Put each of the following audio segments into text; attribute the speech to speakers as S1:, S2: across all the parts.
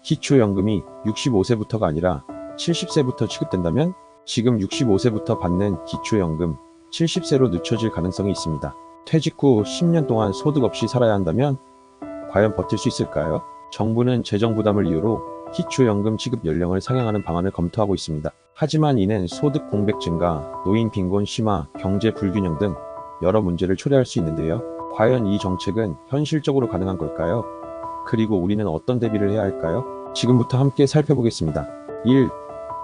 S1: 기초연금이 65세부터가 아니라 70세부터 지급된다면 지금 65세부터 받는 기초연금 70세로 늦춰질 가능성이 있습니다. 퇴직 후 10년 동안 소득 없이 살아야 한다면 과연 버틸 수 있을까요? 정부는 재정 부담을 이유로 기초연금 지급 연령을 상향하는 방안을 검토하고 있습니다. 하지만 이는 소득 공백 증가, 노인 빈곤 심화, 경제 불균형 등 여러 문제를 초래할 수 있는데요. 과연 이 정책은 현실적으로 가능한 걸까요? 그리고 우리는 어떤 대비를 해야 할까요? 지금부터 함께 살펴보겠습니다. 1.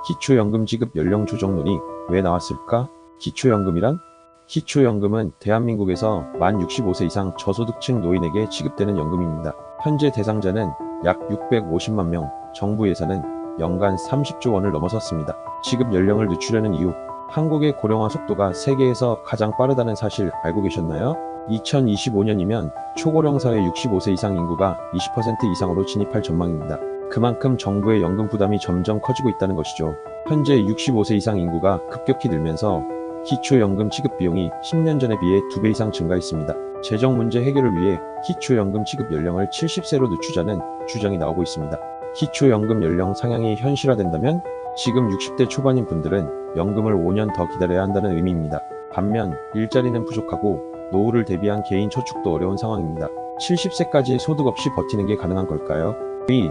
S1: 기초연금 지급 연령 조정론이 왜 나왔을까? 기초연금이란? 기초연금은 대한민국에서 만 65세 이상 저소득층 노인에게 지급되는 연금입니다. 현재 대상자는 약 650만 명, 정부 예산은 연간 30조 원을 넘어섰습니다. 지급 연령을 늦추려는 이유, 한국의 고령화 속도가 세계에서 가장 빠르다는 사실 알고 계셨나요? 2025년이면 초고령 사회 65세 이상 인구가 20% 이상으로 진입할 전망입니다. 그만큼 정부의 연금 부담이 점점 커지고 있다는 것이죠. 현재 65세 이상 인구가 급격히 늘면서 기초연금 지급 비용이 10년 전에 비해 2배 이상 증가했습니다. 재정 문제 해결을 위해 기초연금 지급 연령을 70세로 늦추자는 주장이 나오고 있습니다. 기초연금 연령 상향이 현실화된다면 지금 60대 초반인 분들은 연금을 5년 더 기다려야 한다는 의미입니다. 반면 일자리는 부족하고 노후를 대비한 개인 저축도 어려운 상황입니다. 70세까지 소득 없이 버티는 게 가능한 걸까요? 2.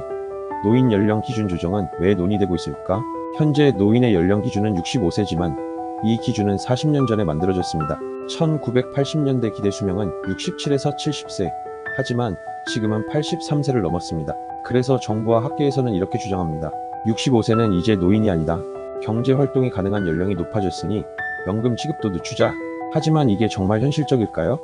S1: 노인 연령 기준 조정은 왜 논의되고 있을까? 현재 노인의 연령 기준은 65세지만 이 기준은 40년 전에 만들어졌습니다. 1980년대 기대 수명은 67에서 70세, 하지만 지금은 83세를 넘었습니다. 그래서 정부와 학계에서는 이렇게 주장합니다. 65세는 이제 노인이 아니다. 경제 활동이 가능한 연령이 높아졌으니 연금 지급도 늦추자. 하지만 이게 정말 현실적일까요?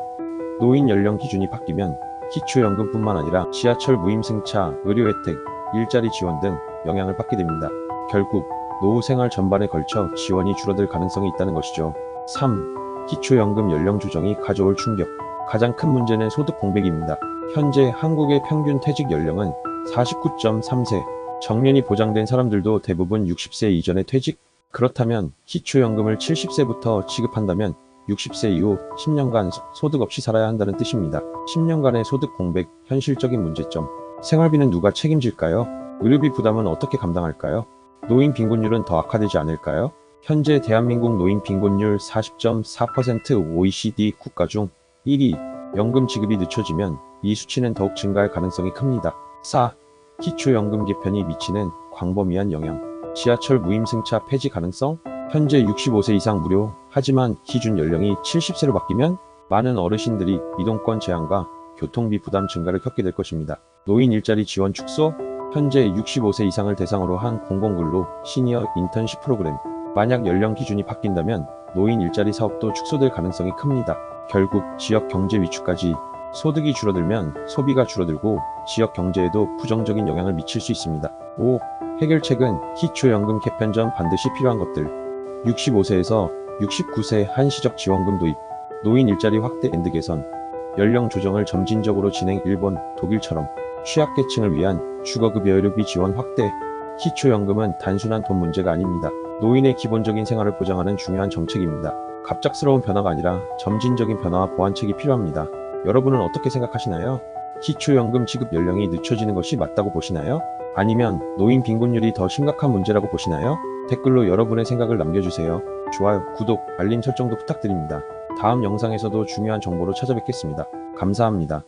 S1: 노인 연령 기준이 바뀌면 기초연금뿐만 아니라 지하철 무임승차, 의료 혜택, 일자리 지원 등 영향을 받게 됩니다. 결국 노후 생활 전반에 걸쳐 지원이 줄어들 가능성이 있다는 것이죠. 3. 기초연금 연령 조정이 가져올 충격. 가장 큰 문제는 소득 공백입니다. 현재 한국의 평균 퇴직 연령은 49.3세. 정년이 보장된 사람들도 대부분 60세 이전에 퇴직? 그렇다면 기초연금을 70세부터 지급한다면 60세 이후 10년간 소득 없이 살아야 한다는 뜻입니다. 10년간의 소득 공백, 현실적인 문제점. 생활비는 누가 책임질까요? 의료비 부담은 어떻게 감당할까요? 노인 빈곤율은 더 악화되지 않을까요? 현재 대한민국 노인 빈곤율 40.4%, OECD 국가 중 1위. 연금 지급이 늦춰지면 이 수치는 더욱 증가할 가능성이 큽니다. 4. 기초연금 개편이 미치는 광범위한 영향. 지하철 무임승차 폐지 가능성? 현재 65세 이상 무료, 하지만 기준 연령이 70세로 바뀌면 많은 어르신들이 이동권 제한과 교통비 부담 증가를 겪게 될 것입니다. 노인 일자리 지원 축소? 현재 65세 이상을 대상으로 한 공공근로 시니어 인턴십 프로그램. 만약 연령 기준이 바뀐다면 노인 일자리 사업도 축소될 가능성이 큽니다. 결국 지역 경제 위축까지. 소득이 줄어들면 소비가 줄어들고 지역 경제에도 부정적인 영향을 미칠 수 있습니다. 5. 해결책은 기초연금 개편 전 반드시 필요한 것들. 65세에서 69세 한시적 지원금 도입, 노인 일자리 확대 앤드 개선, 연령 조정을 점진적으로 진행. 일본, 독일처럼 취약계층을 위한 주거급여 의료비 지원 확대. 기초연금은 단순한 돈 문제가 아닙니다. 노인의 기본적인 생활을 보장하는 중요한 정책입니다. 갑작스러운 변화가 아니라 점진적인 변화와 보완책이 필요합니다. 여러분은 어떻게 생각하시나요? 기초연금 지급 연령이 늦춰지는 것이 맞다고 보시나요? 아니면 노인 빈곤율이 더 심각한 문제라고 보시나요? 댓글로 여러분의 생각을 남겨주세요. 좋아요, 구독, 알림 설정도 부탁드립니다. 다음 영상에서도 중요한 정보로 찾아뵙겠습니다. 감사합니다.